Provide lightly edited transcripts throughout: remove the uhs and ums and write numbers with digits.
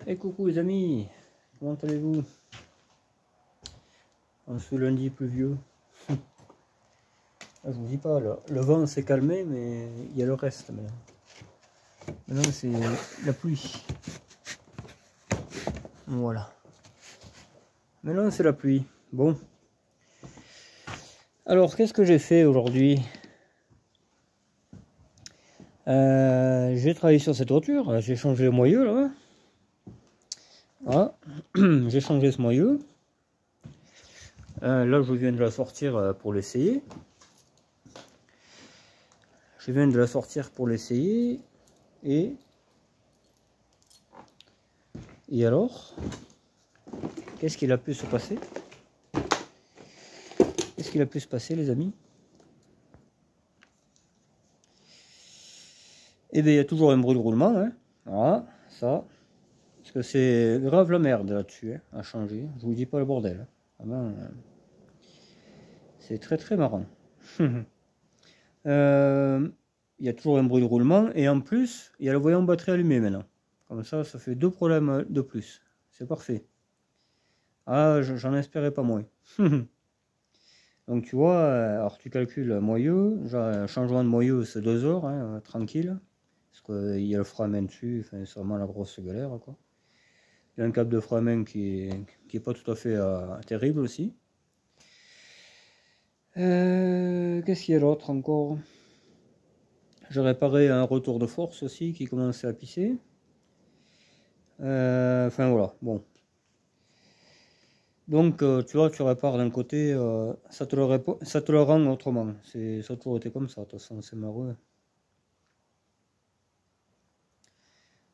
Et coucou les amis, comment allez-vous en ce lundi pluvieux? Je vous dis pas, le vent s'est calmé, mais il y a le reste maintenant. Maintenant c'est la pluie. Voilà. Maintenant c'est la pluie. Bon. Alors qu'est-ce que j'ai fait aujourd'hui? J'ai travaillé sur cette voiture, j'ai changé le moyeu là. Voilà. J'ai changé ce moyeu. Là je viens de la sortir pour l'essayer. Je viens de la sortir pour l'essayer. Et alors, qu'est-ce qu'il a pu se passer? Qu'est-ce qu'il a pu se passer, les amis? Eh bien, il y a toujours un bruit de roulement, hein. Voilà, ça. Parce que c'est grave la merde là-dessus, hein, à changer. Je vous dis pas le bordel. Vraiment, c'est très très marrant. Il y a toujours un bruit de roulement. Et en plus, il y a le voyant batterie allumé maintenant. Comme ça fait deux problèmes de plus. C'est parfait. Ah, j'en espérais pas moins. Donc tu vois, alors tu calcules le moyeu, genre, changement de moyeu c'est 2 heures, hein, tranquille, parce qu'il y a le frein à main dessus, enfin, c'est vraiment la grosse galère quoi. Il y a un câble de frein à main qui est pas tout à fait terrible aussi. Qu'est-ce qu'il y a d'autre encore? J'ai réparé un retour de force aussi qui commençait à pisser. Enfin voilà, bon. Donc tu vois, tu répares d'un côté, ça te le rend autrement. Ça a toujours été comme ça, de toute façon, c'est malheureux.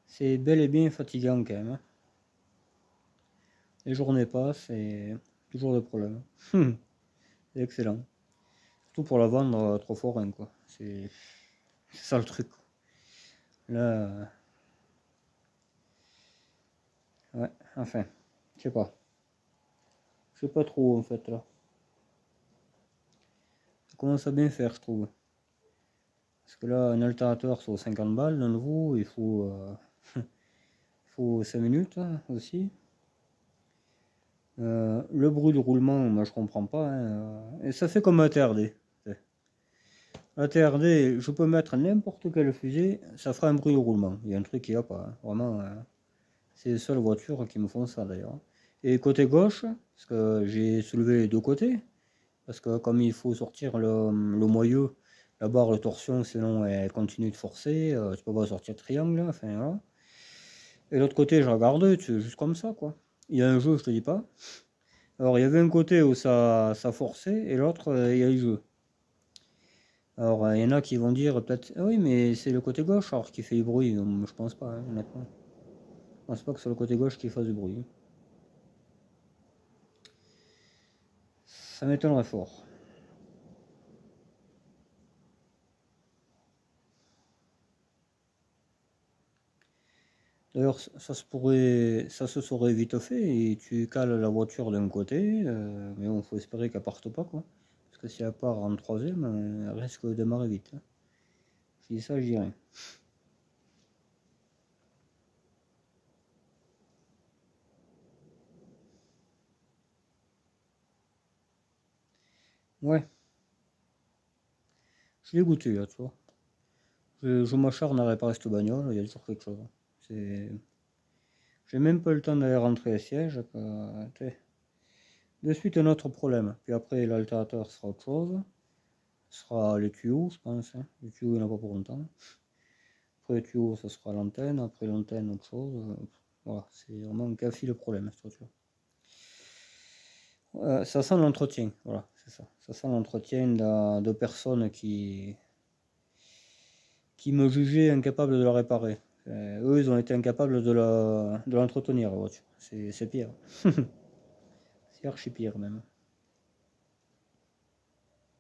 C'est bel et bien fatigant quand même, hein. Les journées passent et toujours des problèmes. C'est excellent. Surtout pour la vendre trop fort, hein, quoi. C'est ça le truc. Là, ouais, enfin, je sais pas. Je sais pas trop en fait là. Ça commence à bien faire, je trouve. Parce que là, un alternateur sur 50 balles, d'un nouveau, il faut, faut 5 minutes hein, aussi. Le bruit de roulement, moi je comprends pas, hein, et ça fait comme un TRD. La TRD, je peux mettre n'importe quelle fusée, ça fera un bruit de roulement. Il y a un truc qui va pas, hein. Vraiment, c'est les seules voitures qui me font ça d'ailleurs. Et côté gauche, parce que j'ai soulevé les deux côtés, parce que comme il faut sortir le moyeu, la barre de torsion, sinon elle continue de forcer, tu peux pas sortir de triangle, enfin voilà. Et l'autre côté, je regarde, c'est juste comme ça quoi. Il y a un jeu, je te dis pas. Alors il y avait un côté où ça forçait, et l'autre, il y a les jeux. Alors il y en a qui vont dire peut-être, ah oui mais c'est le côté gauche alors qui fait du bruit. Je pense pas, hein, honnêtement. Je pense pas que c'est le côté gauche qui fasse du bruit. Ça m'étonnerait fort. D'ailleurs, ça se saurait vite fait et tu cales la voiture d'un côté, mais bon, faut espérer qu'elle parte pas quoi. Parce que si elle part en troisième, elle risque de démarrer vite, hein. Je dis ça, je dis rien. Ouais, je l'ai goûté là, tu vois. Je m'acharne à réparer cette bagnole, il y a toujours quelque chose, hein. C'est... J'ai même pas le temps d'aller rentrer les sièges. De suite un autre problème. Puis après l'altérateur sera autre chose. Ce sera les tuyaux, je pense, hein. Les tuyaux, il n'y en a pas pour longtemps. Après les tuyaux, ça sera l'antenne. Après l'antenne, autre chose. Voilà, c'est vraiment un café le problème, cette voiture. Ça sent l'entretien, voilà, c'est ça. Ça sent l'entretien de personnes qui me jugeaient incapable de la réparer. Eux, ils ont été incapables de l'entretenir, la voiture. C'est pire. C'est archi pire, même.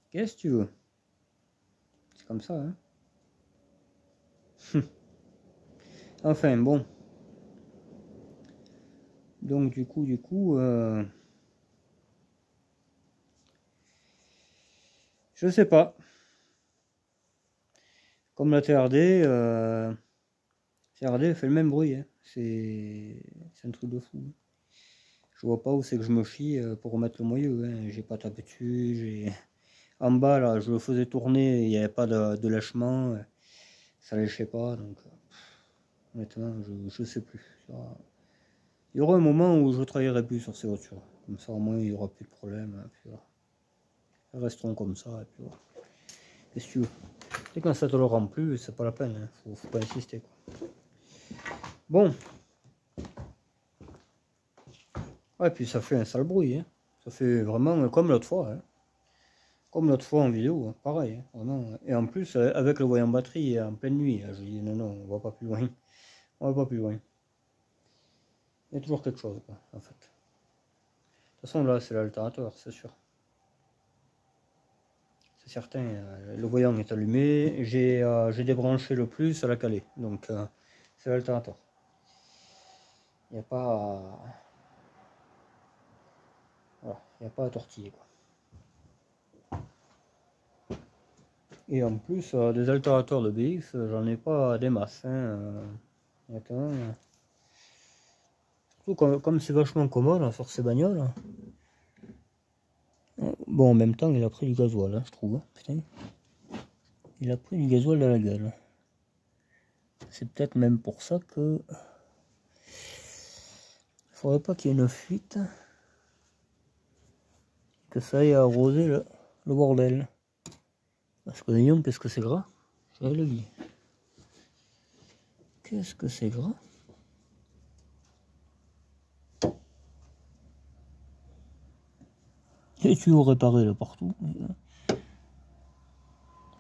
Qu'est-ce que tu veux? C'est comme ça, hein. Enfin, bon. Donc, du coup, je sais pas. Comme la TRD, CRD fait le même bruit, hein. C'est un truc de fou. Je vois pas où c'est que je me chie pour remettre le moyeu, hein. J'ai pas tapé dessus, en bas là, je le faisais tourner, il n'y avait pas de lâchement, ça léchait pas, donc honnêtement, je sais plus. Il y aura un moment où je travaillerai plus sur ces voitures, comme ça au moins il n'y aura plus de problème, hein, puis voilà. Elles resteront comme ça, et puis voilà. Qu'est-ce que tu veux? Et quand ça te le rend plus, c'est pas la peine, hein. Faut pas insister, quoi. Bon. Ouais, puis ça fait un sale bruit, hein. Ça fait vraiment comme l'autre fois, hein. Comme l'autre fois en vidéo, hein. Pareil, hein, vraiment. Et en plus, avec le voyant batterie en pleine nuit, je dis non, non, on va pas plus loin. On va pas plus loin. Il y a toujours quelque chose, quoi, en fait. De toute façon, là, c'est l'altérateur, c'est sûr. C'est certain, le voyant est allumé, j'ai débranché le plus à la calée, donc c'est l'altérateur. Il n'y a pas voilà, il n'y a pas à tortiller, quoi. Et en plus, des altérateurs de BX, j'en ai pas des masses, hein, surtout comme c'est vachement commode hein, sur ces bagnoles. Bon, en même temps, il a pris du gasoil, hein, je trouve. Hein, putain. Il a pris du gasoil dans la gueule. C'est peut-être même pour ça que... Il faudrait pas qu'il y ait une fuite. Que ça aille arroser le bordel. Parce que voyons, qu'est-ce que c'est gras? Je le dis. Qu'est-ce que c'est gras? Et tu as réparé là partout.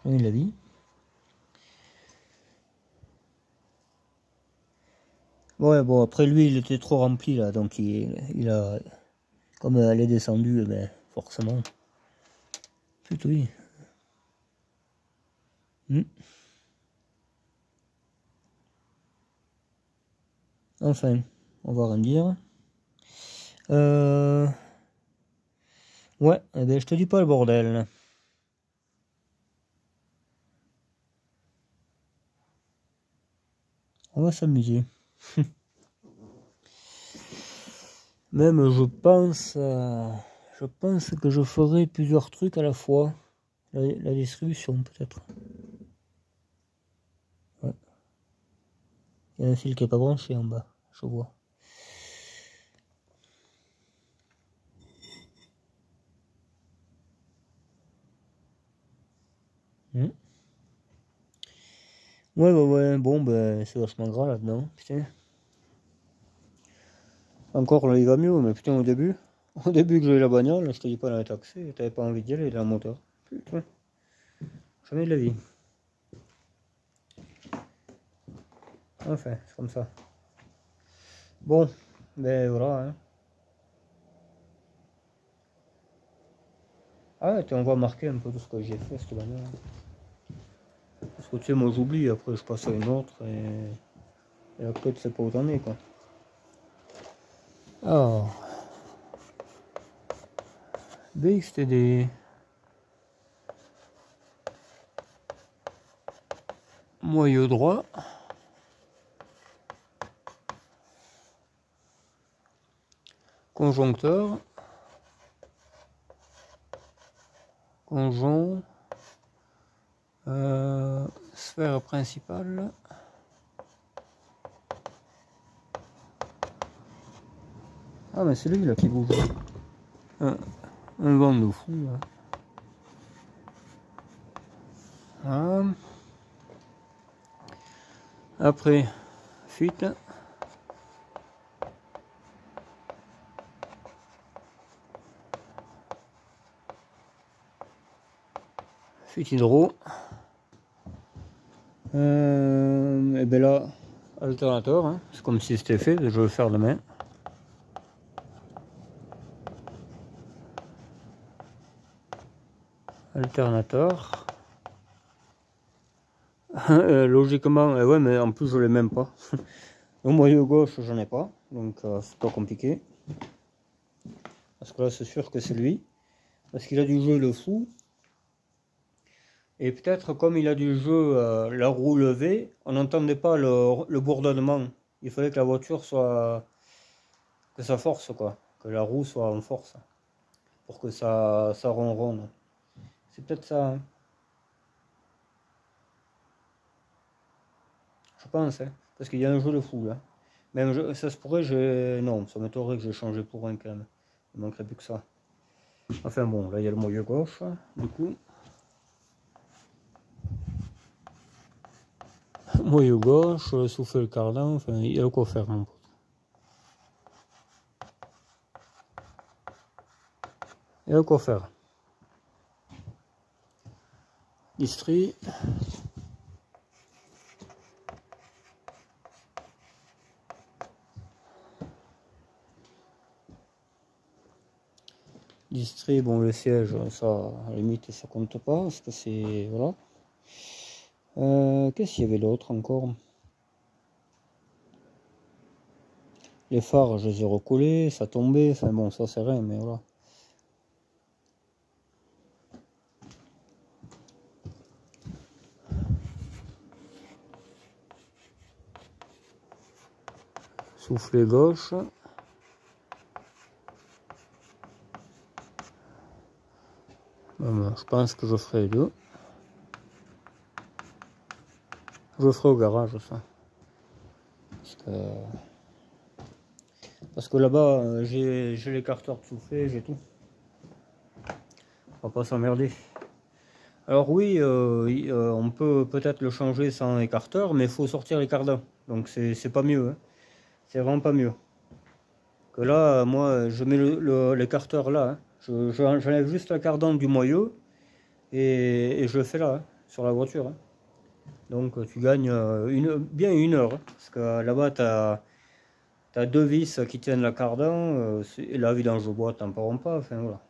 J'en ai la vie. Ouais, bon, après lui, il était trop rempli là, donc il a. Comme elle est descendue, ben, forcément. Putain, oui. Enfin, on va rien dire. Ouais, eh ben, je te dis pas le bordel. On va s'amuser. Même je pense que je ferai plusieurs trucs à la fois. La distribution peut-être. Ouais. Il y a un fil qui n'est pas branché en bas, je vois. Ouais, bon ben c'est vachement gras là-dedans, putain. Encore là il va mieux, mais putain au début que j'ai eu la bagnole, je te dis pas dans les taxis, t'avais pas envie d'y aller dans le moteur. Putain, jamais de la vie. Enfin, c'est comme ça. Bon, ben voilà. Hein. Ah ouais, on va marquer un peu tout ce que j'ai fait cette bagnole. Parce que tu sais, moi j'oublie, après je passe à une autre et après tu sais pas où t'en es quoi. Alors, BXTD. Moyeu droit. Conjoncteur. Conjoint. Sphère principale. Ah mais c'est lui là qui bouge. Un vent de fou là. Voilà. Après, fuite. Fuite hydro. Et ben là, alternateur, hein. C'est comme si c'était fait, je vais le faire demain. Alternateur. Logiquement, ouais, mais en plus je l'ai même pas. Le moyeu gauche, j'en ai pas, donc c'est pas compliqué. Parce que là, c'est sûr que c'est lui. Parce qu'il a du jeu le fou. Et peut-être comme il a du jeu la roue levée, on n'entendait pas le bourdonnement. Il fallait que la voiture soit... que ça force quoi. Que la roue soit en force. Pour que ça ronronne. C'est peut-être ça, hein. Je pense, hein. Parce qu'il y a un jeu de fou là. Même ça se pourrait, non, ça m'étonnerait que j'ai changé pour un quand même. Il manquerait plus que ça. Enfin bon, là il y a le moyeu gauche, du coup. Moyeu gauche, souffle le cardan, enfin il y a quoi faire mon pote. Il y a quoi faire. Distri. Distri, bon le siège, ça à la limite ça compte pas, parce que c'est. Voilà. Qu'est-ce qu'il y avait d'autre encore? Les phares, je les ai recollés, ça tombait, enfin bon, ça c'est rien, mais voilà. Soufflet gauche. Je pense que je ferai les deux. Je ferai au garage ça. Parce que là-bas, j'ai l'écarteur de soufflet, j'ai tout. On va pas s'emmerder. Alors oui, on peut peut-être le changer sans écarteur, mais il faut sortir les cardans. Donc c'est pas mieux, hein. C'est vraiment pas mieux. Que là, moi, je mets l'écarteur là, hein. J'enlève juste la cardan du moyeu et je le fais là, hein, sur la voiture, hein. Donc tu gagnes bien une heure, hein, parce que là-bas, tu as deux vis qui tiennent la cardan, et la vidange de bois, t'en parles pas, enfin voilà.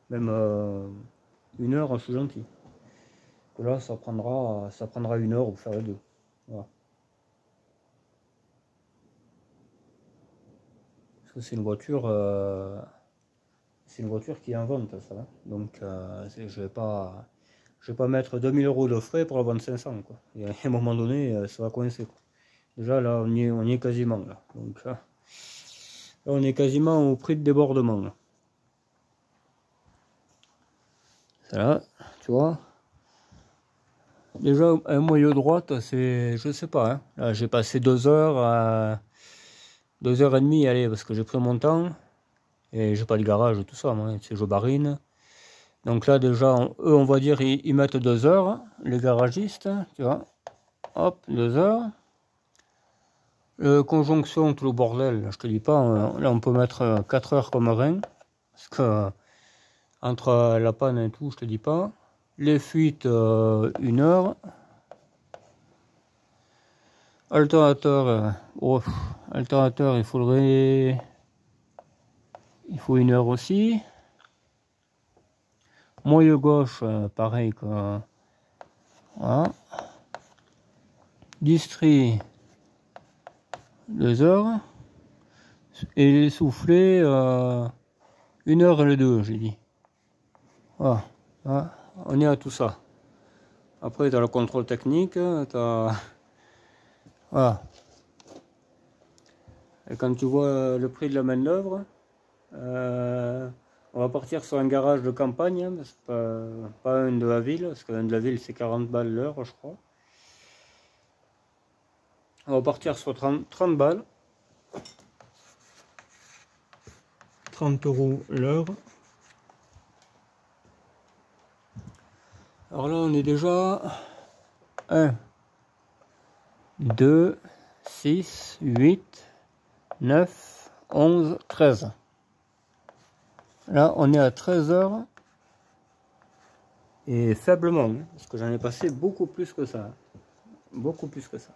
Même une heure, je suis gentil. Et là, ça prendra une heure pour faire les deux. Voilà. Parce que c'est une voiture qui est en vente, ça, hein. Donc je vais pas mettre 2000 € de frais pour la vendre 500 quoi. Et à un moment donné, ça va coincer quoi. Déjà là, on y est quasiment là. Donc là, on est quasiment au prix de débordement là. Ça là, tu vois. Déjà un moyeu droite, c'est, je sais pas, hein. Là j'ai passé 2 heures à 2h30, allez, parce que j'ai pris mon temps et j'ai pas de garage tout ça, moi, c'est je barine. Donc là déjà, eux on va dire ils mettent 2 heures, les garagistes, tu vois. Hop, 2 heures. Conjonction, tout le bordel, je te dis pas, là on peut mettre 4 heures comme rein, parce que entre la panne et tout, je te dis pas. Les fuites, 1 heure. Alternateur, alternateur, il faut 1 heure aussi. Moyeu gauche, pareil que. Voilà. Distri, 2 heures. Et les soufflets, 1 heure et les deux, j'ai dit. Voilà. Voilà. On est à tout ça. Après, tu as le contrôle technique, t'as. Voilà. Et quand tu vois le prix de la main-d'œuvre, on va partir sur un garage de campagne, hein, pas un de la ville, parce qu'un de la ville c'est 40 balles l'heure, je crois. On va partir sur 30 balles. 30 € l'heure. Alors là, on est déjà 1, 2, 6, 8, 9, 11, 13. Là, on est à 13 heures. Et faiblement, hein, parce que j'en ai passé beaucoup plus que ça. Beaucoup plus que ça.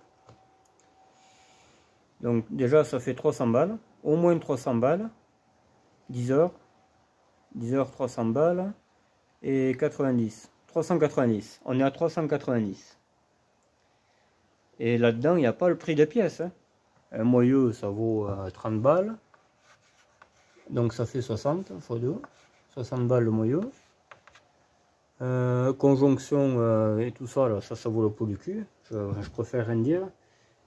Donc déjà, ça fait 300 balles. Au moins 300 balles. 10 heures. 10 heures, 300 balles. Et 90. 390. On est à 390. Et là-dedans, il n'y a pas le prix des pièces, hein. Un moyeu, ça vaut 30 balles. Donc ça fait 60 x 2. 60 balles le moyeu. Conjonction et tout ça, là, ça vaut le pot du cul. Je préfère rien dire.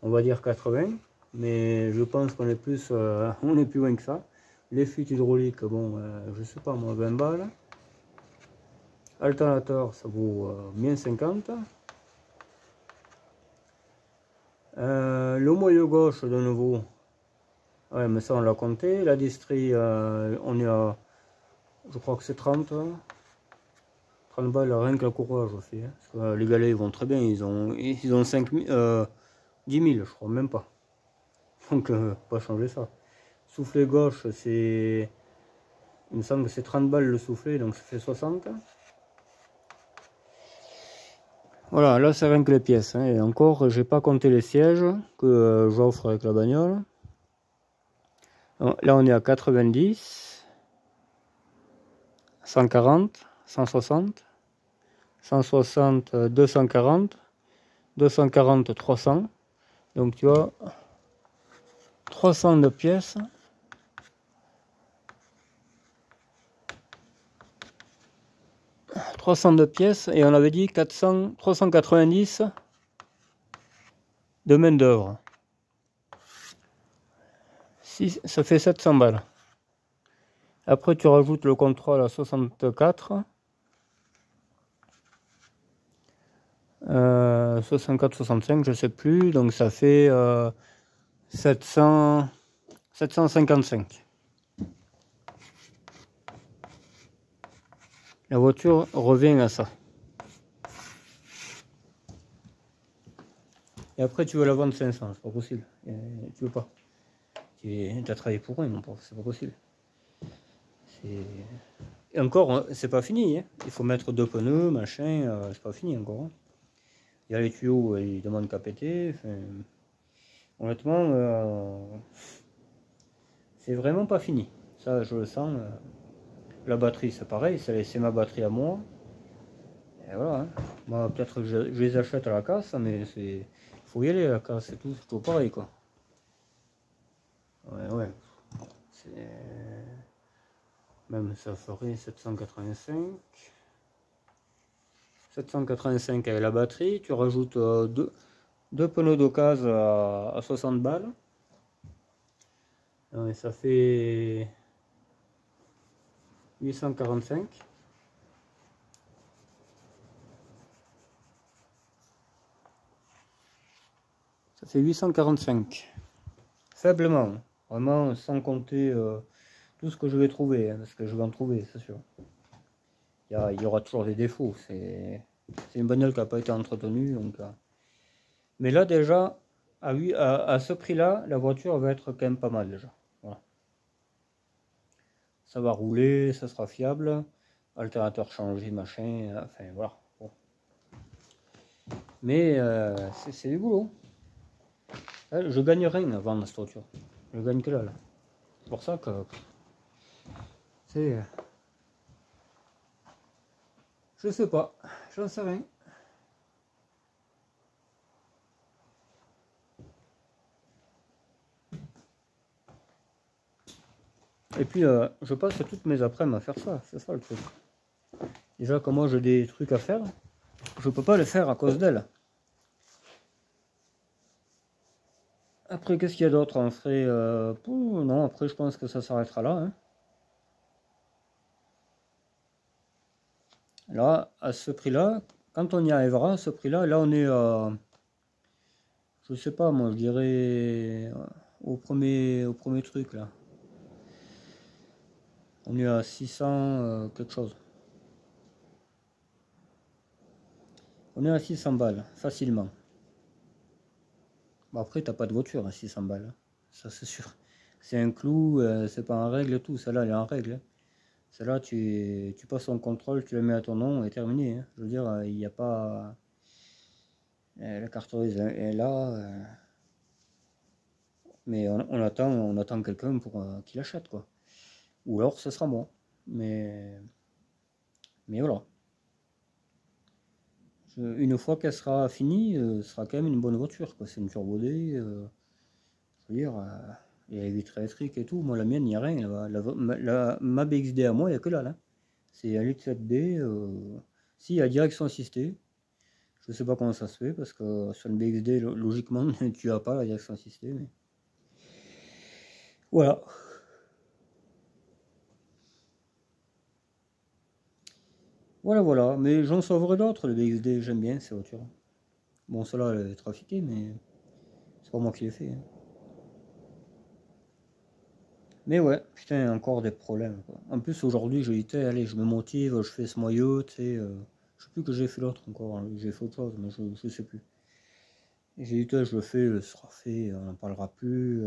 On va dire 80, mais je pense qu'on est plus, on est plus loin que ça. Les fuites hydrauliques, bon, je sais pas moi, 20 balles. Alternateur, ça vaut bien 50. Le moyeu gauche, de nouveau, ouais, mais ça on l'a compté. La distrie, on est à, je crois que c'est 30. 30 balles, rien que la courroie, je fais. Hein. Parce que les galets, ils vont très bien, ils ont 5 000, 10 000, je crois, même pas. Donc, pas changer ça. Soufflet gauche, c'est, il me semble que c'est 30 balles le soufflet, donc ça fait 60. Voilà, là c'est rien que les pièces. Hein. Et encore, j'ai pas compté les sièges que j'offre avec la bagnole. Là on est à 90, 140, 160, 160, 240, 240, 300. Donc tu vois, 300 de pièces. 300 de pièces et on avait dit 390 de main d'œuvre. Si, ça fait 700 balles. Après tu rajoutes le contrôle à 64. 64-65, je sais plus, donc ça fait 755. La voiture revient à ça. Et après tu veux la vendre 500, c'est pas possible. Tu veux pas. Tu as travaillé pour rien, mon pauvre, c'est pas possible. Et encore, c'est pas fini. Hein. Il faut mettre 2 pneus, machin, c'est pas fini encore. Hein. Il y a les tuyaux, ils demandent qu'à péter. Enfin, honnêtement, c'est vraiment pas fini. Ça, je le sens. La batterie, c'est pareil, c'est ma batterie à moi. Et voilà. Hein. Moi, peut-être que je les achète à la casse, mais c'est, faut y aller à la casse, c'est tout, c'est tout pareil, quoi. Ouais. Même ça ferait 785. 785 avec la batterie. Tu rajoutes deux pneus d'occasion à 60 balles. Et ça fait 845. Ça fait 845. Faiblement. Vraiment sans compter tout ce que je vais trouver. Hein, parce que je vais en trouver, c'est sûr. Il y aura toujours des défauts. C'est une bagnole qui n'a pas été entretenue. Donc, mais là déjà, à ce prix-là, la voiture va être quand même pas mal déjà. Voilà. Ça va rouler, ça sera fiable. Alternateur changé, machin. Enfin voilà. Bon. Mais c'est du boulot. Je gagne rien à vendre cette voiture. Je gagne que là. C'est pour ça que c'est... Je sais pas, j'en sais rien. Et puis je passe toutes mes après-midi à faire ça, c'est ça le truc. Déjà comme moi j'ai des trucs à faire, je peux pas les faire à cause d'elle. Après qu'est-ce qu'il y a d'autre? On ferait... non, après je pense que ça s'arrêtera là. Hein. Là, à ce prix-là, quand on y arrivera, à ce prix-là, là on est à... je sais pas, moi je dirais au premier truc là. On est à 600 quelque chose. On est à 600 balles, facilement. Bon, après, t'as pas de voiture à 600 balles. Hein. Ça, c'est sûr. C'est un clou, c'est pas en règle et tout. Celle-là, elle est en règle. Hein. Celle-là, tu passes son contrôle, tu la mets à ton nom et terminé. Hein. Je veux dire, il n'y a pas... la carte grise est là. Mais on attend quelqu'un pour qu'il achète, quoi. Ou alors, ce sera moi. Mais voilà. Une fois qu'elle sera finie, ce sera quand même une bonne voiture, quoi. C'est une Turbo D. Je veux dire, il y a les vitres électriques et tout. Moi, la mienne, il n'y a rien. Ma BXD à moi, il n'y a que là. C'est un litre 7D. Si, il y a direction assistée. Je sais pas comment ça se fait, parce que sur le BXD, logiquement, tu as pas la direction assistée. Mais... Voilà. Voilà. Mais j'en sauverai d'autres, le BXD. J'aime bien ces voitures. Bon, celle-là, elle est trafiquée, mais c'est pas moi qui l'ai fait. Hein. Mais ouais, putain, encore des problèmes. Quoi. En plus, aujourd'hui, j'ai dit, allez, je me motive, je fais ce moyeu, tu sais. Je sais plus que j'ai fait l'autre encore. Hein. J'ai fait autre chose, mais je sais plus. J'ai dit, je le fais, ce sera fait, on n'en parlera plus.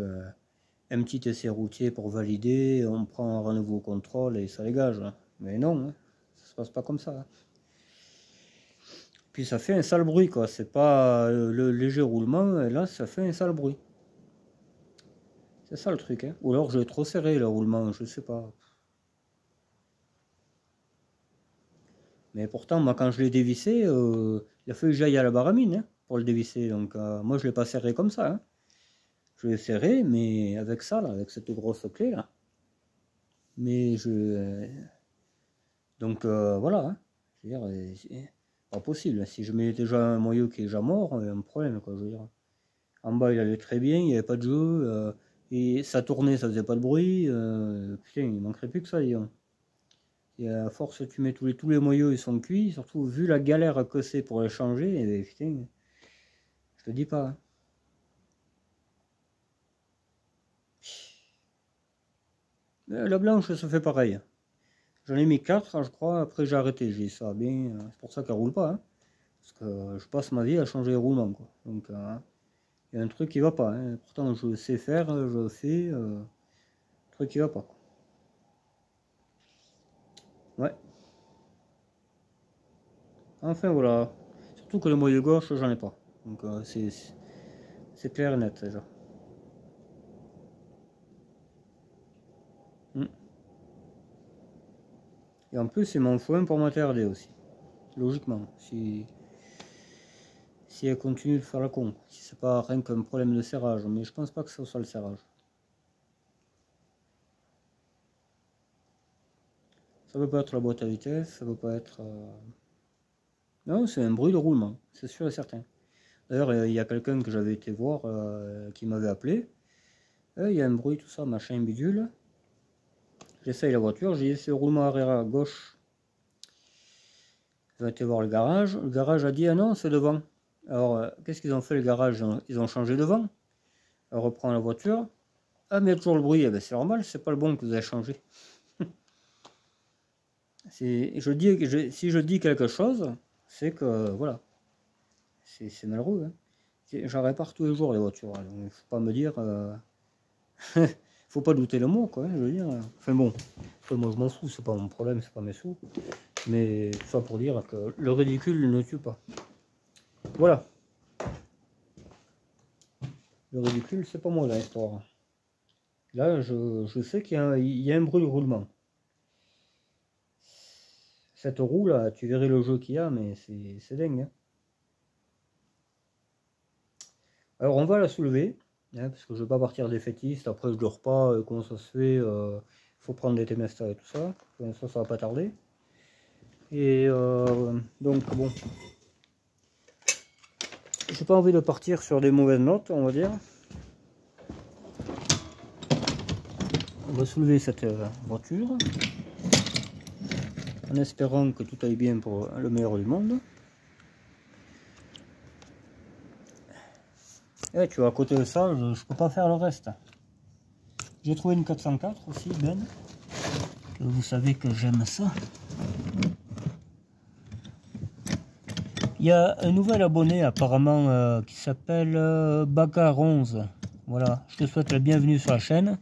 Un petit essai routier pour valider, on prend un renouveau au contrôle et ça dégage. Hein. Mais non, hein, ça se passe pas comme ça. Hein. Puis ça fait un sale bruit, quoi. C'est pas le léger roulement, et là, ça fait un sale bruit. C'est ça le truc, hein. Ou alors j'ai trop serré le roulement, je sais pas. Mais pourtant, moi, quand je l'ai dévissé, il a fallu que j'aille à la baramine hein, pour le dévisser. Donc, moi, je l'ai pas serré comme ça. Hein. Je l'ai serré, mais avec ça, là, avec cette grosse clé là. Mais je. Donc, voilà. Hein. Je veux dire, c'est pas possible. Si je mets déjà un moyeu qui est déjà mort, il y a un problème, quoi. Je veux dire. En bas, il allait très bien, il n'y avait pas de jeu. Et ça tournait, ça faisait pas de bruit. Putain, il manquerait plus que ça, disons. Et à force, tu mets tous les moyeux, ils sont cuits. Surtout, vu la galère que c'est pour les changer, et putain, je te dis pas. Hein. La blanche, ça fait pareil. J'en ai mis 4, je crois. Après, j'ai arrêté. J'ai dit ça bien. C'est pour ça qu'elle roule pas. Hein. Parce que je passe ma vie à changer les roulements. Quoi. Donc, il y a un truc qui va pas. Hein. Pourtant, je sais faire, je fais. Un truc qui va pas. Ouais. Enfin, voilà. Surtout que le moyeu gauche, j'en ai pas. Donc, c'est clair et net déjà. Mm. Et en plus, il m'en faut un pour ma TRD aussi. Logiquement. Si elle continue de faire la con. Si c'est pas rien qu'un problème de serrage. Mais je pense pas que ce soit le serrage. Ça peut pas être la boîte à vitesse. Ça peut pas être... Non, c'est un bruit de roulement. C'est sûr et certain. D'ailleurs, il y a quelqu'un que j'avais été voir qui m'avait appelé. Il y a un bruit, tout ça, machin, bidule. J'essaye la voiture. J'ai dit c'est le roulement arrière à gauche. J'ai été voir le garage. Le garage a dit ah non, c'est devant. Alors, qu'est-ce qu'ils ont fait le garage? Ils ont changé devant. Elle reprend la voiture. Ah, mais il y a toujours le bruit. Eh ben, c'est normal, c'est pas le bon que vous avez changé. Si je dis quelque chose, c'est que voilà. C'est malheureux. Hein. J'en répare tous les jours les voitures. Donc, il faut pas me dire. Faut pas douter le mot, quoi. Hein, je veux dire. Enfin bon, moi je m'en fous, c'est pas mon problème, c'est pas mes sous. Mais tout ça pour dire que le ridicule ne tue pas. Voilà. Le ridicule, c'est pas moi dans l'histoire. Là, je sais qu'il y a un bruit de roulement. Cette roue là, tu verrais le jeu qu'il y a, mais c'est dingue. Hein. Alors on va la soulever, hein, parce que je veux pas partir défaitiste. Après je dors pas, comment ça se fait, faut prendre des temestas et tout ça. Ça va pas tarder. Et donc bon, j'ai pas envie de partir sur des mauvaises notes, on va dire. On va soulever cette voiture en espérant que tout aille bien pour le meilleur du monde. Et tu vois, à côté de ça, je peux pas faire le reste. J'ai trouvé une 404 aussi, Ben. Vous savez que j'aime ça. Il y a un nouvel abonné apparemment qui s'appelle Bacar11. Voilà, je te souhaite la bienvenue sur la chaîne.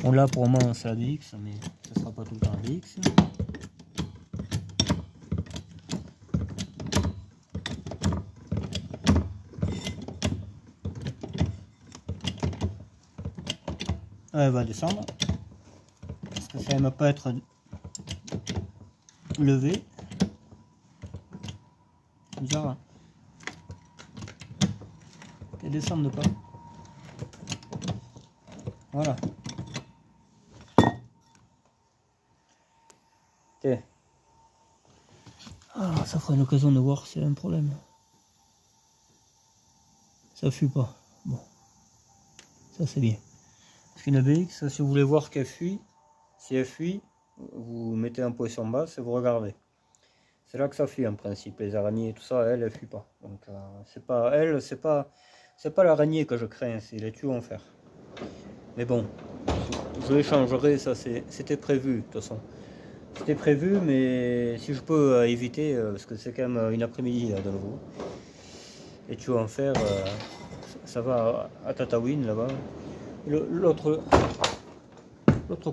Bon là pour le moment c'est la DX, mais ça sera pas tout le temps la DX. Elle va descendre. Parce que ça ne va pas être levé. Bizarre. Hein. Elle descend pas. Voilà. Ok. Alors, ça fera une occasion de voir si c'est un problème. Ça fuit pas. Bon. Ça c'est bien. Parce qu'une ABX, si vous voulez voir qu'elle fuit, si elle fuit, vous mettez un poisson basse et vous regardez. C'est là que ça fuit en principe. Les araignées et tout ça, elle fuit pas. Donc c'est pas elle, c'est pas l'araignée que je crains, c'est les tuyaux en fer. Mais bon, je les changerai, ça c'était prévu de toute façon. C'était prévu, mais si je peux éviter, parce que c'est quand même une après-midi de nouveau. Les tuyaux en fer, ça va à Tataouine là-bas. L'autre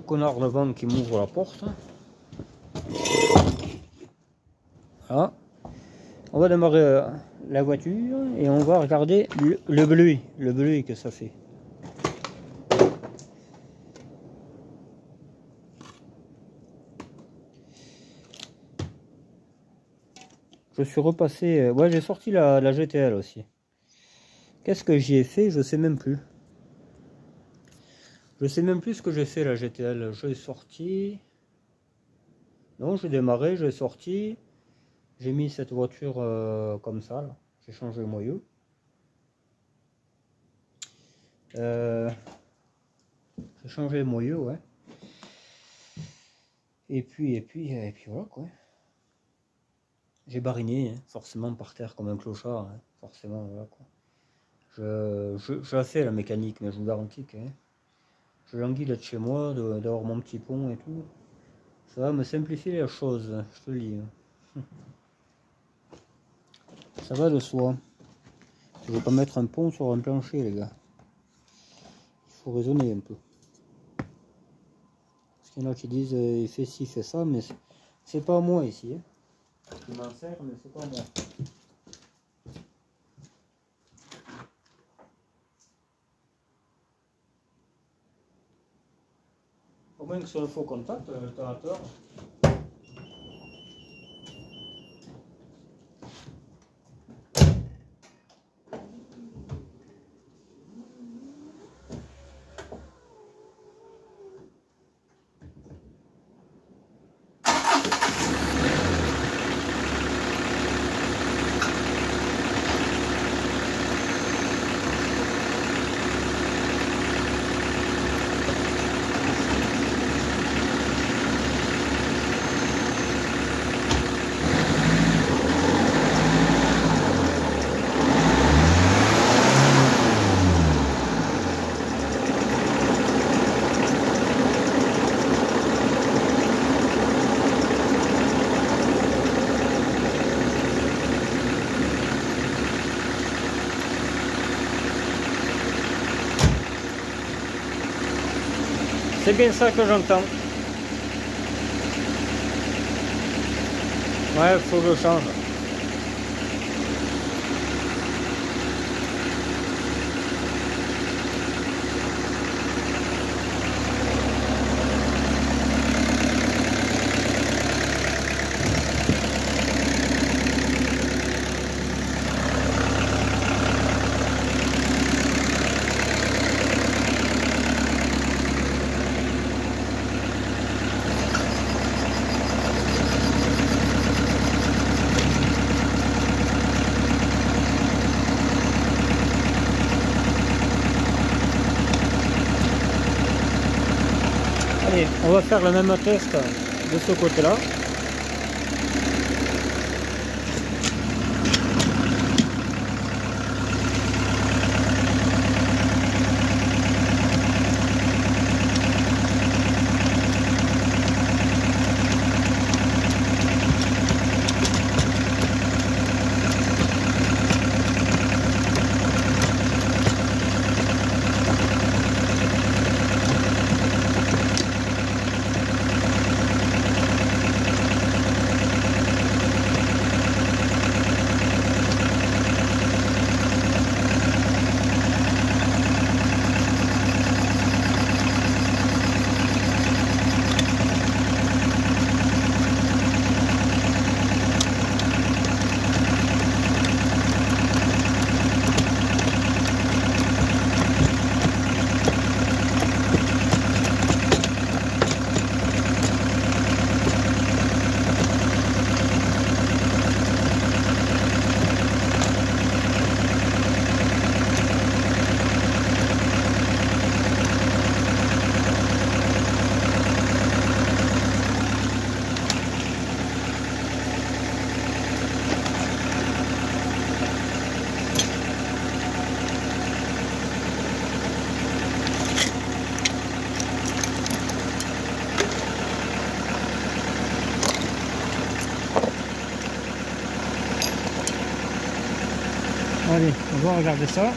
connard devant qui m'ouvre la porte. Voilà. On va démarrer la voiture et on va regarder le bruit que ça fait. Je suis repassé, ouais, j'ai sorti la GTL aussi. Qu'est-ce que j'y ai fait? Je sais même plus. Je sais même plus ce que j'ai fait la GTL. J'ai sorti. Non, j'ai démarré, j'ai sorti. J'ai mis cette voiture comme ça. J'ai changé le moyeu. J'ai changé le moyeu, ouais. Et puis voilà quoi. J'ai bariné, hein, forcément par terre comme un clochard, hein, forcément, voilà quoi. Je la fais la mécanique, mais je vous garantis que je languis d'être chez moi, d'avoir mon petit pont et tout. Ça va me simplifier les choses, je te le dis. Ça va de soi. Je ne vais pas mettre un pont sur un plancher, les gars. Il faut raisonner un peu. Parce qu'il y en a qui disent il fait ci, il fait ça, mais c'est pas moi ici. Hein. Je m'en sers, mais c'est pas moi. Au moins que sur le faux contact, tu as tort. C'est bien ça que j'entends. Ouais, faut que je change. Allez, on va faire le même test de ce côté-là. On va regarder ça.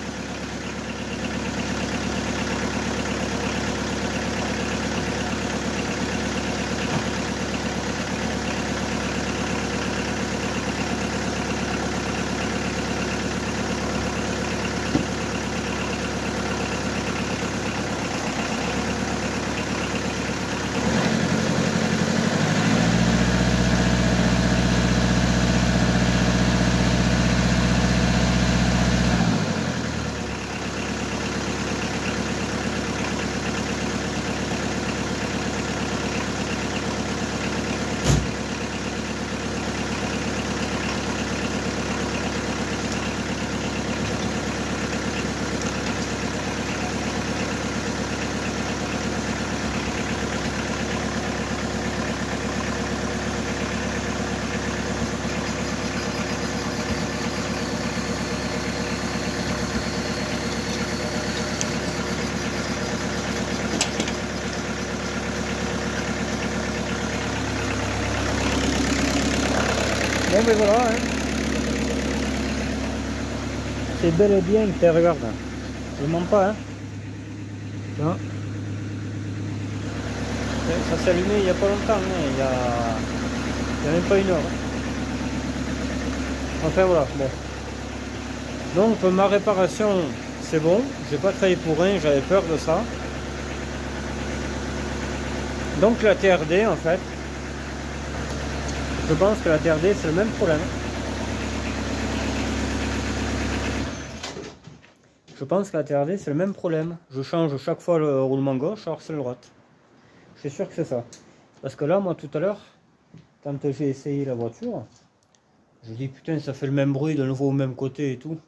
Bon ben voilà, hein. C'est bel et bien que tu regardes. Je ne mens pas, hein. Non. Ça s'est allumé il n'y a pas longtemps, hein. Il y a même pas une heure. Enfin voilà, bon. Donc ma réparation, c'est bon. J'ai pas travaillé pour rien, j'avais peur de ça. Donc la TRD en fait. Je pense que la TRD c'est le même problème. Je pense que la TRD c'est le même problème. Je change chaque fois le roulement gauche alors c'est le droite. Je suis sûr que c'est ça. Parce que là moi tout à l'heure, quand j'ai essayé la voiture, je dis putain ça fait le même bruit de nouveau au même côté et tout.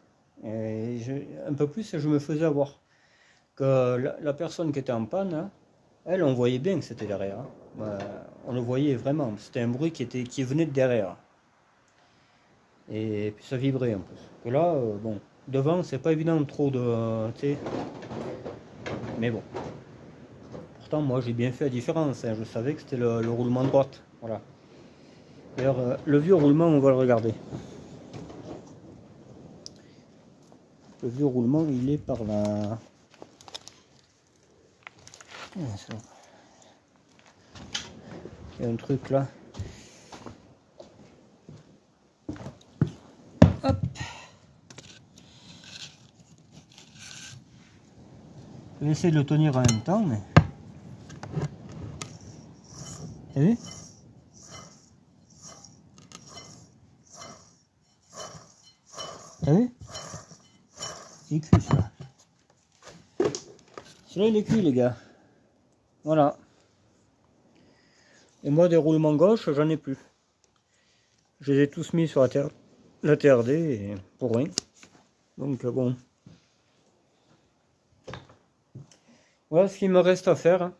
Et un peu plus et je me faisais avoir. Que la personne qui était en panne, hein, elle on voyait bien que c'était derrière. Hein. On le voyait vraiment, c'était un bruit qui venait de derrière. Et puis ça vibrait en plus. Que là, bon, devant c'est pas évident trop de... mais bon. Pourtant moi j'ai bien fait la différence, hein. Je savais que c'était le roulement droite. Voilà. D'ailleurs le vieux roulement on va le regarder. Le vieux roulement il est par là. Il y a un truc là. Hop. Je vais essayer de le tenir en même temps, mais... T'as vu? T'as vu? Il est cuit celui-là. Celui-là il est cuit les gars. Voilà. Et moi des roulements gauche j'en ai plus. Je les ai tous mis sur la TRD et pour rien. Donc bon. Voilà ce qu'il me reste à faire.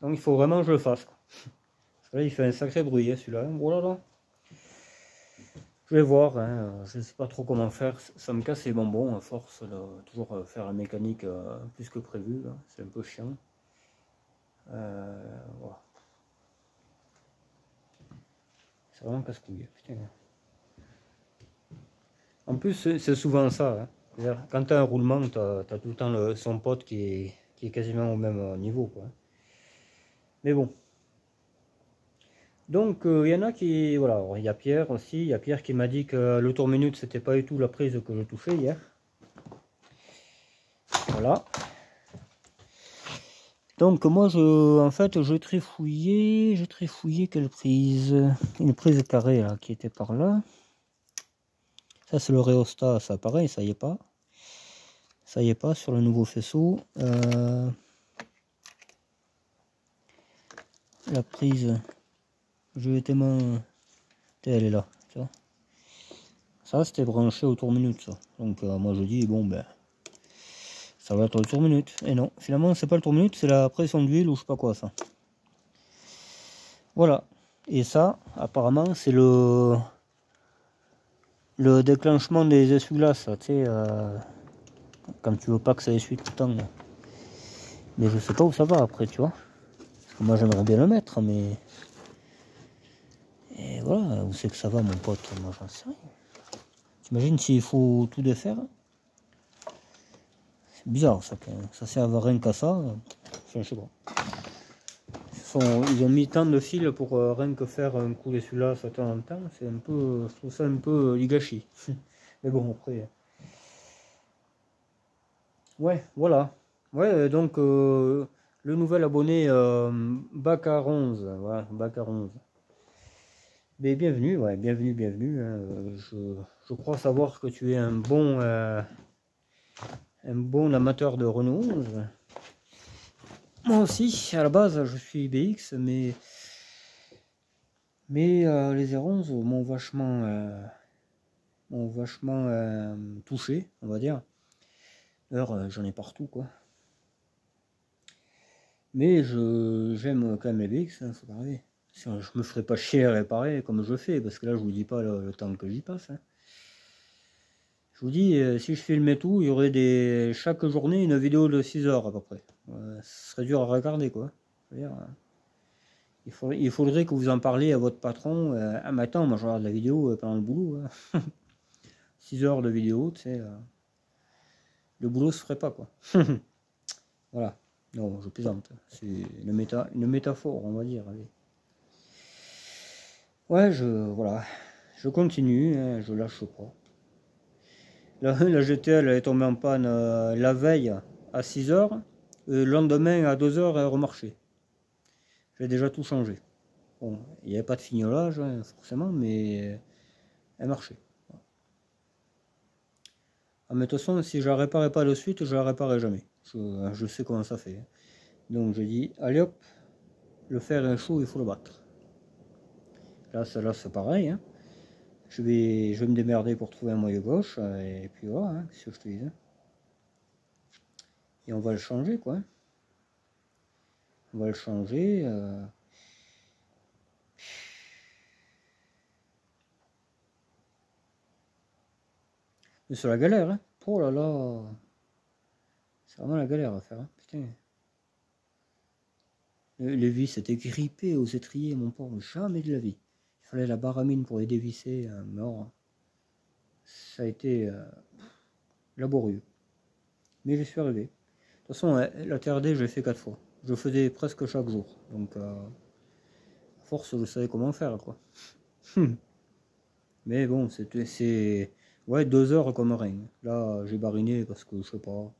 Donc il faut vraiment que je le fasse. Parce que là il fait un sacré bruit celui-là. Oh là là. Je vais voir, hein. Je ne sais pas trop comment faire. Ça me casse les bonbons à force de toujours faire la mécanique plus que prévu. C'est un peu chiant. Voilà. C'est vraiment casse-couille. En plus, c'est souvent ça. Hein. Quand tu as un roulement, tu as tout le temps son pote qui est quasiment au même niveau. Quoi. Mais bon. Donc, il y en a qui... Voilà, il y a Pierre aussi. Il y a Pierre qui m'a dit que le tour minute, c'était pas du tout la prise que je touchais hier. Voilà. Donc moi en fait je trifouillais quelle prise? Une prise carrée là, qui était par là. Ça c'est le rhéostat, ça pareil, ça y est pas. Ça y est pas sur le nouveau faisceau. La prise, je vais tellement... Elle est là, tu vois. Ça c'était branché au tour minute ça. Donc moi je dis bon ben... Ça va être le tour minute. Et non, finalement, c'est pas le tour minute, c'est la pression d'huile ou je sais pas quoi ça. Voilà. Et ça, apparemment, c'est le déclenchement des essuie-glaces. Tu sais, quand tu veux pas que ça essuie tout le temps. Là. Mais je sais pas où ça va après, tu vois. Parce que moi, j'aimerais bien le mettre, mais... Et voilà, où c'est que ça va, mon pote? Moi, j'en sais rien. T'imagines s'il faut tout défaire? C'est bizarre ça, ça sert à rien qu'à ça. Enfin, je sais pas. Ils ont mis tant de fils pour rien que faire un coup de celui-là ça de temps en temps. C'est un peu, je trouve ça un peu ligachi. Mais bon, après. Ouais, voilà. Ouais, donc le nouvel abonné Bacar 11. Voilà, Bacar 11. Mais bienvenue, ouais, bienvenue, bienvenue. Hein. Je crois savoir que tu es un bon amateur de Renault 11. Moi aussi, à la base, je suis BX, mais les R11 m'ont vachement touché, on va dire. D'ailleurs, j'en ai partout, quoi. Mais j'aime quand même les BX, hein, faut pas rêver. Je me ferai pas chier à réparer comme je fais, parce que là, je vous dis pas le temps que j'y passe. Hein. Je vous dis, si je filmais tout, il y aurait chaque journée une vidéo de 6 heures à peu près. Ce serait dur à regarder, quoi. Je veux dire, il faudrait que vous en parliez à votre patron. Ah, mais attends, moi je regarde la vidéo pendant le boulot. Hein. 6 heures de vidéo, tu sais. Le boulot se ferait pas, quoi. Voilà. Non, je plaisante. C'est une métaphore, on va dire. Allez. Ouais, voilà. Je continue, hein, je lâche pas. La GTL elle est tombée en panne la veille à 6 heures. Le lendemain à 2 heures, elle remarchait. J'ai déjà tout changé. Bon, il n'y avait pas de fignolage, hein, forcément, mais elle marchait. Ah, mais de toute façon, si je la réparais pas de suite, je la réparais jamais. Je sais comment ça fait. Donc je dis, allez hop, le fer est chaud, il faut le battre. Là, c'est pareil. Hein. Je vais me démerder pour trouver un moyeu gauche, et puis voilà, hein, qu'est-ce que je te dis. Et on va le changer, quoi. On va le changer. Mais c'est la galère, hein. Oh là là. C'est vraiment la galère à faire, hein. Putain. Les vis étaient grippées aux étriers, mon pauvre, jamais de la vie. Il fallait la baramine pour les dévisser, mort. Ça a été laborieux. Mais j'y suis arrivé. De toute façon, la TRD, je l'ai fait 4 fois. Je faisais presque chaque jour. Donc, à force, je savais comment faire, quoi. Mais bon, c'est ouais, 2 heures comme rien. Là, j'ai bariné parce que je sais pas.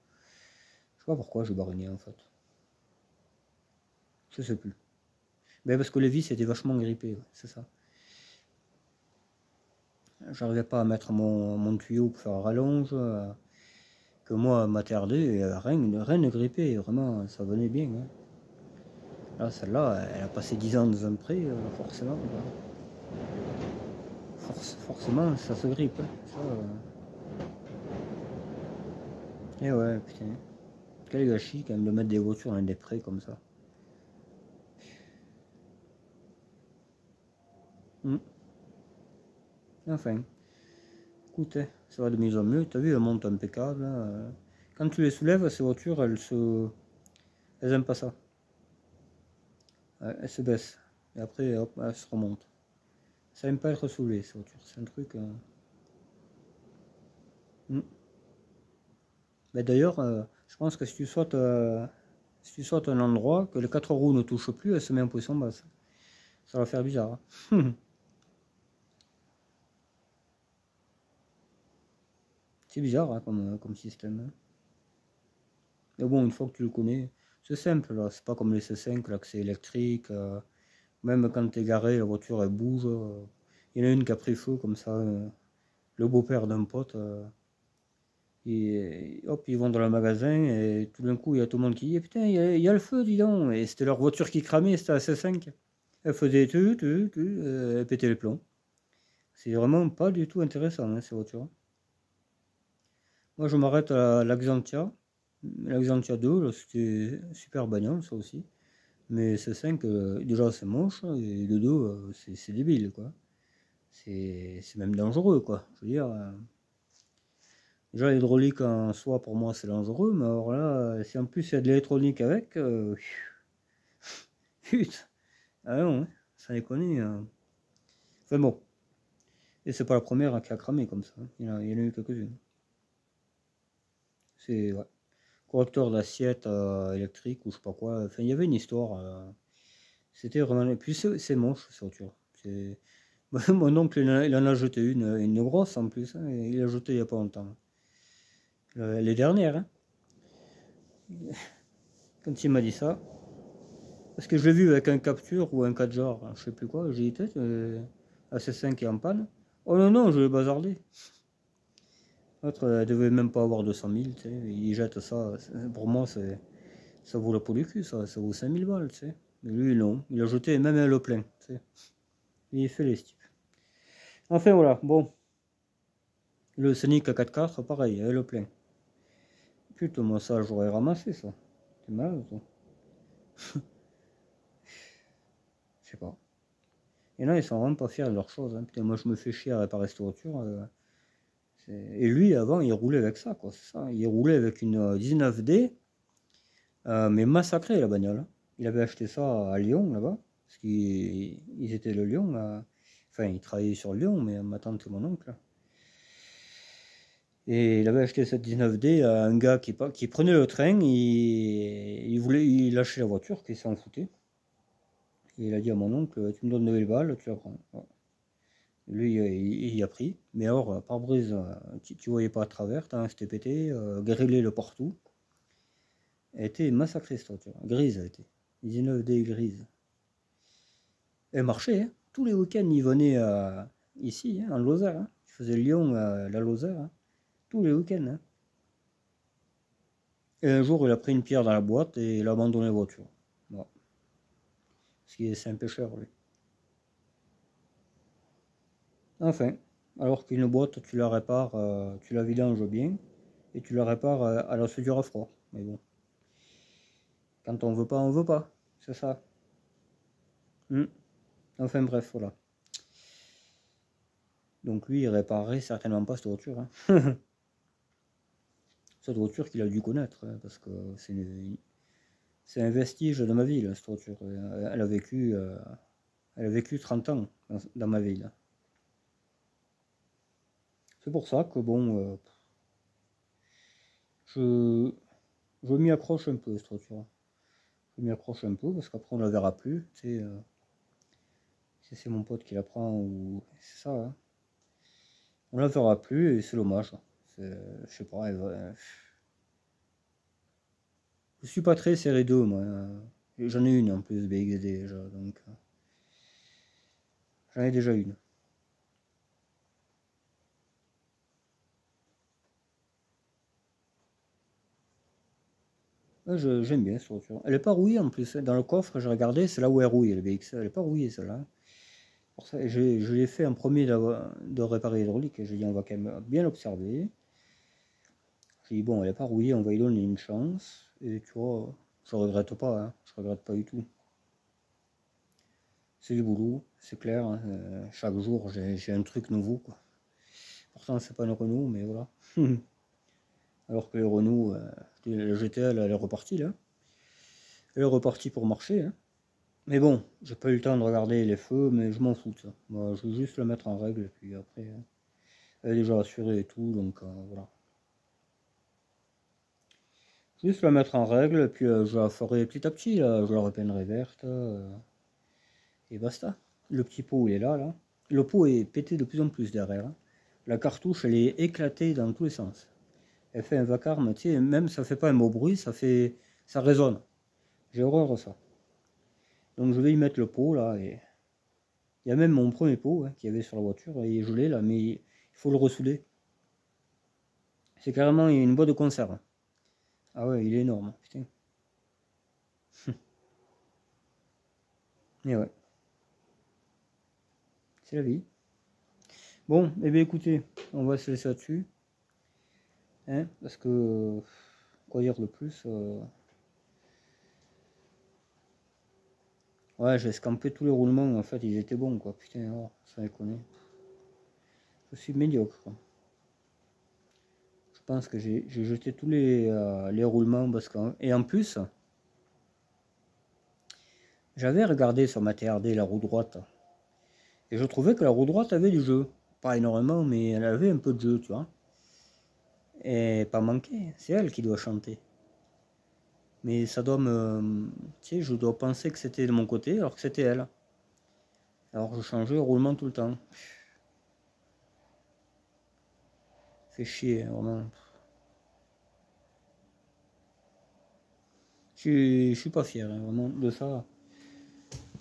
Je sais pas pourquoi j'ai bariné en fait. Je sais plus. Mais parce que les vis étaient vachement grippées, ouais, c'est ça. J'arrivais pas à mettre mon tuyau pour faire rallonge. Que moi, ma TRD, rien ne grippait. Vraiment, ça venait bien. Hein. Là, celle-là, elle a passé 10 ans dans un pré, forcément. Forcément, ça se grippe. Hein. Et ouais, putain. Quel gâchis quand même de mettre des voitures dans des prés comme ça. Enfin, écoute, hein, ça va de mieux en mieux. T'as vu, elles montent impeccable. Hein. Quand tu les soulèves, ces voitures, elles aiment pas ça. Elles se baissent. Et après, hop, elles se remontent. Ça aime pas être soulevées, ces voitures. C'est un truc. Mais d'ailleurs, je pense que si tu sautes un endroit, que les 4 roues ne touchent plus, elle se met en position basse. Ça va faire bizarre. Hein. C'est bizarre hein, comme système. Hein. Mais bon, une fois que tu le connais, c'est simple là. C'est pas comme les C5, là, que c'est électrique. Même quand t'es garé, la voiture elle bouge. Il y en a une qui a pris feu comme ça. Le beau-père d'un pote. Et hop, ils vont dans le magasin et tout d'un coup, il y a tout le monde qui dit putain, il y a le feu, dis donc. Et c'était leur voiture qui cramait, c'était la C5. Elle faisait elle pétait les plombs. C'est vraiment pas du tout intéressant, hein, ces voitures. Moi, je m'arrête à l'Axantia. L'Axantia 2, c'était super bagnole, ça aussi. Mais C5, déjà, c'est moche. Et le 2, c'est débile, quoi. C'est même dangereux, quoi. Je veux dire. Déjà, l'hydraulique en soi, pour moi, c'est dangereux. Mais alors là, si en plus il y a de l'électronique avec. Putain. Ah non, hein, ça déconne. Enfin bon. Et c'est pas la première qui a cramé comme ça. Hein. Il y en a eu quelques-unes. C'est. Ouais. correcteur d'assiette électrique ou je sais pas quoi. Enfin, il y avait une histoire. C'était vraiment. Et puis c'est moche cette voiture. Mon oncle il en a jeté une grosse en plus. Hein, il l'a jeté il y a pas longtemps. Les dernières. Hein, quand il m'a dit ça. Parce que je l'ai vu avec un Capture ou un 4 genres, je sais plus quoi. J'ai dit peut-être AC5 est en panne. Oh non, non, je l'ai bazardé. L'autre, elle devait même pas avoir 200 000, tu sais. Il jette ça. Pour moi, ça vaut la peau du cul, ça vaut 5000 balles, tu sais. Mais lui, non. Il a jeté même un le plein, tu sais. Il fait les styles. Enfin, voilà, bon. Le Scénic à 4x4, pareil, le plein. Putain, moi, ça, j'aurais ramassé, ça. C'est malade, ça. Je sais pas. Et là, ils sont vraiment pas fiers de leurs choses. Hein. Putain, moi, je me fais chier à réparer cette voiture. Et lui, avant, il roulait avec ça, quoi. C'est ça. Il roulait avec une 19D, mais massacré, la bagnole. Hein. Il avait acheté ça à Lyon, là-bas. Parce qu'ils étaient de Lyon. Enfin, ils travaillaient sur Lyon, mais ma tante et mon oncle. Et il avait acheté cette 19D à un gars qui prenait le train, il lâchait la voiture, qu'il s'en foutait. Et il a dit à mon oncle, tu me donnes 2000 balles, tu la prends. Voilà. Lui, il y a pris. Mais alors, pare-brise, tu voyais pas à travers, c'était pété, grillé le partout. Elle était massacrée cette voiture, grise elle était. 19D grise. Elle marchait, hein. Tous les week-ends il venait ici, hein, en Lozère. Hein. Il faisait Lyon, la Lozère, hein. Tous les week-ends. Hein. Et un jour il a pris une pierre dans la boîte et il a abandonné la voiture. Voilà. Parce qu'il est un pêcheur lui. Enfin, alors qu'une boîte tu la répares, tu la vidanges bien et tu la répares à la soudure à froid. Mais bon. Quand on veut pas, on veut pas. C'est ça. Enfin bref, voilà. Donc lui, il réparerait certainement pas cette voiture. Hein. Cette voiture qu'il a dû connaître, hein, parce que c'est un vestige de ma ville, cette voiture. Elle a vécu 30 ans dans ma ville. C'est pour ça que bon, je m'y accroche un peu, cette voiture. Je m'y accroche un peu, parce qu'après on la verra plus. Tu sais, si c'est mon pote qui la prend, ou c'est ça. Hein. On la verra plus, et c'est dommage. Je sais pas, je suis pas très série 2, moi. J'en ai une en plus, BXD déjà, donc j'en ai déjà une. Ouais, j'aime bien cette voiture. Elle est pas rouillée en plus. Hein. Dans le coffre, j'ai regardé, c'est là où elle rouille, le BX. Elle est pas rouillée celle-là. Pour ça, je l'ai fait en premier de réparer l'hydraulique. J'ai dit, on va quand même bien l'observer. J'ai dit, bon, elle est pas rouillée, on va lui donner une chance. Et tu vois, je regrette pas, hein. Je regrette pas du tout. C'est du boulot, c'est clair. Hein. Chaque jour, j'ai un truc nouveau, quoi. Pourtant, c'est pas une Renault, mais voilà. Alors que les Renault, la GTL, elle est repartie là. Elle est repartie pour marcher. Hein. Mais bon, j'ai pas eu le temps de regarder les feux, mais je m'en fous de ça. Moi, je veux juste la mettre en règle, et puis après, elle est déjà assurée et tout, donc voilà. Juste la mettre en règle, et puis je la ferai petit à petit, là. Je la repeinerai verte, et basta. Le petit pot, il est là, là. Le pot est pété de plus en plus derrière. Hein. La cartouche, elle est éclatée dans tous les sens. Elle fait un vacarme, tu sais, même ça fait pas un beau bruit, ça résonne. J'ai horreur de ça. Donc je vais y mettre le pot, là, et il y a même mon premier pot hein, qu'il y avait sur la voiture, il est gelé là, mais il faut le ressouder. C'est carrément une boîte de conserve. Ah ouais, il est énorme, putain. Et ouais, c'est la vie. Bon, eh bien écoutez, on va se laisser là-dessus. Hein, parce que, quoi dire de plus ouais, j'ai scampé tous les roulements, en fait, ils étaient bons, quoi. Putain, oh, ça déconne. Je suis médiocre, quoi. Je pense que j'ai jeté tous les roulements parce que, et en plus, j'avais regardé sur ma TRD la roue droite et je trouvais que la roue droite avait du jeu. Pas énormément, mais elle avait un peu de jeu, tu vois. Et pas manqué, c'est elle qui doit chanter. Mais ça doit me... Tu sais, je dois penser que c'était de mon côté alors que c'était elle. Alors je changeais le roulement tout le temps. Fait chier, hein, vraiment. Je suis pas fier, hein, vraiment, de ça.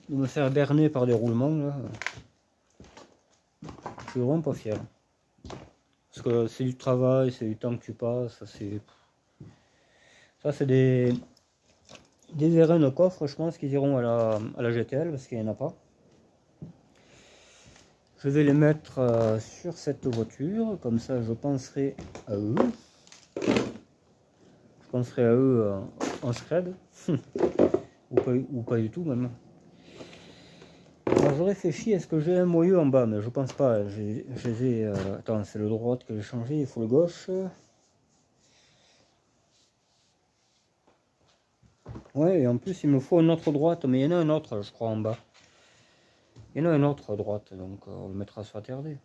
De me faire berner par des roulements, là. Je suis vraiment pas fier. Parce que c'est du travail, c'est du temps que tu passes, ça c'est... Ça c'est des vérins de coffre, je pense qu'ils iront à la GTL parce qu'il n'y en a pas. Je vais les mettre sur cette voiture, comme ça je penserai à eux. Je penserai à eux en scred. ou pas du tout même. Alors je réfléchis, est-ce que j'ai un moyeu en bas? Mais je pense pas. Attends, c'est le droit que j'ai changé, il faut le gauche. Ouais, et en plus il me faut une autre droite, mais il y en a un autre, je crois, en bas. Il y en a un autre à droite, donc on le mettra sur la TRD.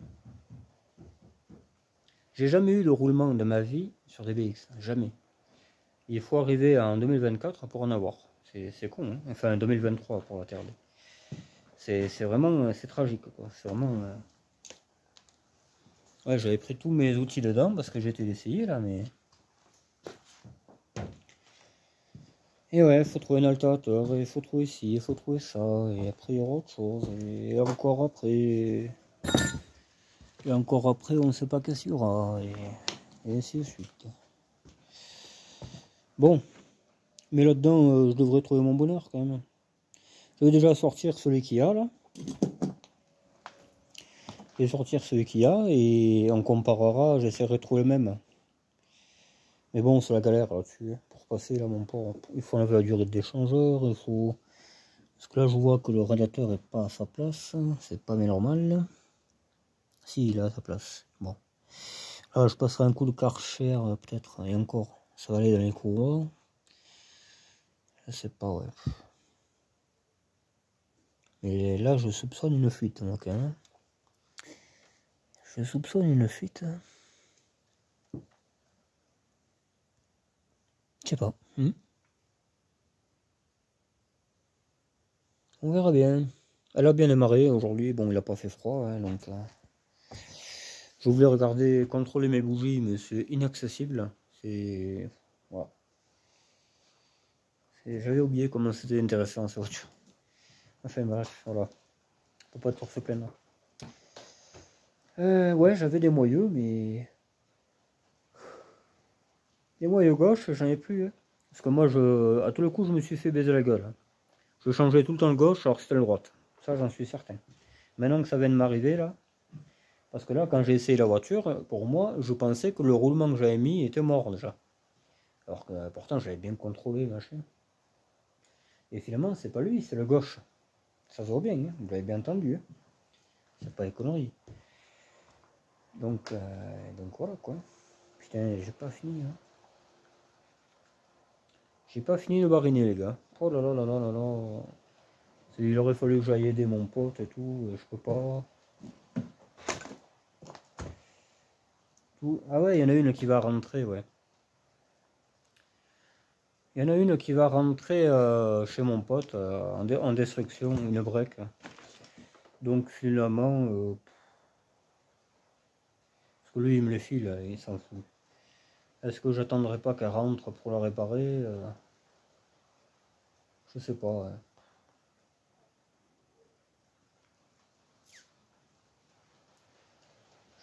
J'ai jamais eu de roulement de ma vie sur des BX, jamais. Il faut arriver en 2024 pour en avoir. C'est con, hein, enfin 2023 pour la TRD. C'est vraiment, c'est tragique, quoi. C'est vraiment... Ouais, j'avais pris tous mes outils dedans parce que j'étais d'essayer là, mais... Et ouais, il faut trouver un altérateur, il faut trouver ci, il faut trouver ça, et après il y aura autre chose, et encore après... Et encore après, on ne sait pas qu'est-ce qu'il y aura, et ainsi de suite. Bon, mais là-dedans, je devrais trouver mon bonheur quand même. Je vais déjà sortir celui qu'il y a là. Je vais sortir celui qu'il y a et on comparera, j'essaierai de trouver le même. Mais bon, c'est la galère là-dessus. Pour passer là, mon port, il faut enlever la durée d'échangeur, il faut... Parce que là, je vois que le radiateur est pas à sa place, c'est pas mais normal. Si, il est à sa place. Bon. Là, je passerai un coup de Karcher peut-être, et encore, ça va aller dans les courroies. Je sais pas, ouais. Mais là, je soupçonne une fuite, moi, quand même. Je soupçonne une fuite. Je sais pas. On verra bien. Elle a bien démarré aujourd'hui. Bon, il a pas fait froid, hein, donc... Je voulais regarder, contrôler mes bougies, mais c'est inaccessible. C'est... Voilà. J'avais oublié comment c'était intéressant, cette voiture. Enfin bref, voilà. Faut pas toujours se plaindre. Ouais, j'avais des moyeux, mais... Les moyeux gauche, j'en ai plus. Hein. Parce que moi, à tous les coups, je me suis fait baiser la gueule. Hein. Je changeais tout le temps le gauche alors que c'était le droite. Ça, j'en suis certain. Maintenant que ça vient de m'arriver, là... Parce que là, quand j'ai essayé la voiture, pour moi, je pensais que le roulement que j'avais mis était mort, déjà. Alors que, pourtant, j'avais bien contrôlé, machin. Et finalement, c'est pas lui, c'est le gauche. Ça se voit bien, hein, vous l'avez bien entendu. Hein. C'est pas des conneries. Donc voilà quoi. Putain, j'ai pas fini. Hein. J'ai pas fini de bariner les gars. Oh là là là là là là. Il aurait fallu que j'aille aider mon pote et tout, et je peux pas. Tout. Ah ouais, il y en a une qui va rentrer, ouais. Il y en a une qui va rentrer chez mon pote en destruction, une break. Donc finalement, parce que lui il me les file, il s'en fout. Est-ce que j'attendrai pas qu'elle rentre pour la réparer je sais pas. Ouais.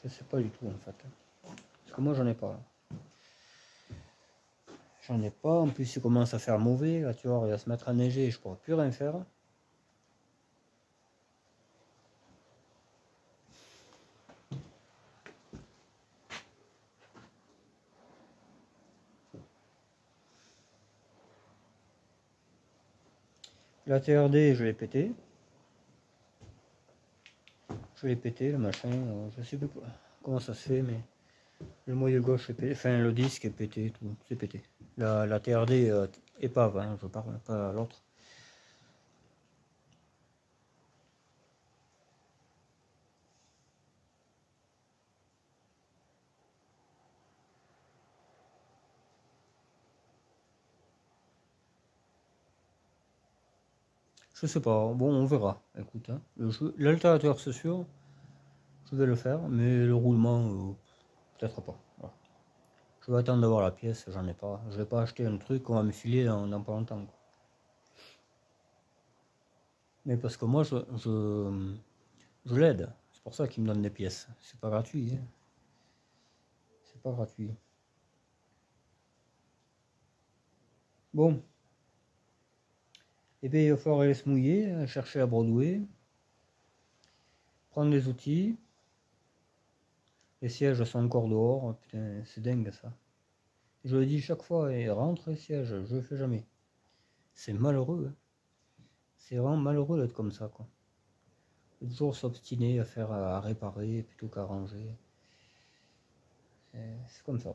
Je sais pas du tout en fait. Parce que moi j'en ai pas. J'en ai pas. En plus il commence à faire mauvais. Là tu vois, il va se mettre à neiger et je pourrai plus rien faire. La TRD je l'ai pété. Je l'ai pété le machin. Je sais plus comment ça se fait mais le moyeu gauche est pété. Enfin le disque est pété. Tout. C'est pété. La TRD épave, hein, je parle pas l'autre. Je sais pas, bon on verra, écoute, hein. L'alternateur c'est sûr, je vais le faire, mais le roulement, peut-être pas. Voilà. Je vais attendre d'avoir la pièce, j'en ai pas. Je vais pas acheter un truc qu'on va me filer dans pas longtemps, quoi. Mais parce que moi je l'aide, c'est pour ça qu'il me donne des pièces. C'est pas gratuit, hein. C'est pas gratuit. Bon, et bien il va falloir aller se mouiller, chercher à Broadway, prendre les outils. Les sièges sont encore dehors, putain, c'est dingue ça. Je le dis chaque fois, et rentre les sièges, je le fais jamais. C'est malheureux, hein. C'est vraiment malheureux d'être comme ça, quoi. Faut toujours s'obstiner à faire, à réparer plutôt qu'à ranger. C'est comme ça.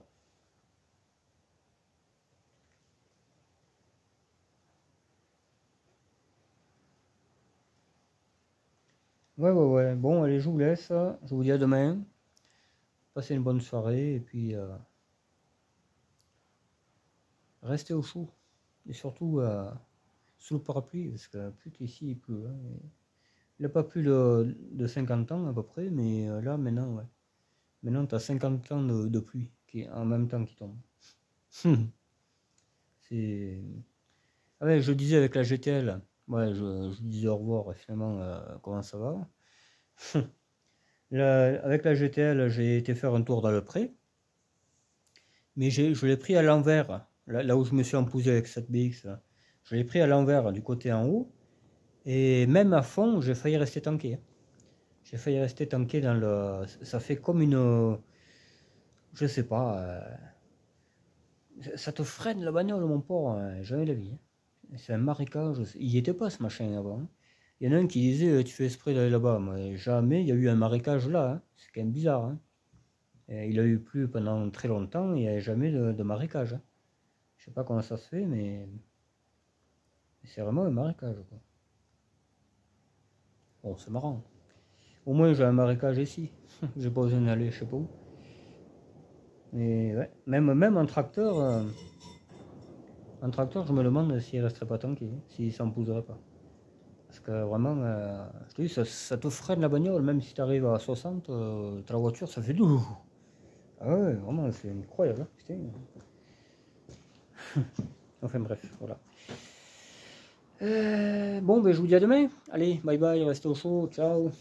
Ouais, ouais, ouais. Bon, allez, je vous laisse. Je vous dis à demain. Passez une bonne soirée et puis restez au chaud. Et surtout sous le parapluie, parce que putain, ici il pleut, hein. Il n'a pas plus de 50 ans à peu près, mais là maintenant, ouais. Maintenant, tu as 50 ans de pluie qui, en même temps qui tombe. C'est. Ah ouais, je disais avec la GTL, ouais, je disais au revoir, et finalement, comment ça va? Avec la GTL, j'ai été faire un tour dans le pré, mais je l'ai pris à l'envers, là où je me suis empousé avec cette BX, là. Je l'ai pris à l'envers, du côté en haut, et même à fond, j'ai failli rester tanké, hein. J'ai failli rester tanké dans le. Ça fait comme une. Je sais pas. Ça te freine la bagnole, mon pauvre, hein, jamais la vie, hein. C'est un marécage. Il n'y était pas ce machin avant, hein. Il y en a un qui disait tu fais exprès d'aller là-bas. Mais jamais il y a eu un marécage là, hein. C'est quand même bizarre, hein. Et il a eu plu pendant très longtemps, il n'y avait jamais de marécage, hein. Je sais pas comment ça se fait, mais c'est vraiment un marécage, quoi. Bon, c'est marrant. Au moins j'ai un marécage ici. J'ai pas besoin d'aller je sais pas où. Mais ouais, même un tracteur, je me demande s'il resterait pas tanké, hein, s'il s'empouserait pas. Parce que vraiment, je te dis, ça te freine la bagnole, même si tu arrives à 60, t'as la voiture, ça fait doux. Ah ouais, vraiment, c'est incroyable, hein, putain. Enfin bref, voilà. Bon, ben je vous dis à demain. Allez, bye bye, restez au chaud, ciao.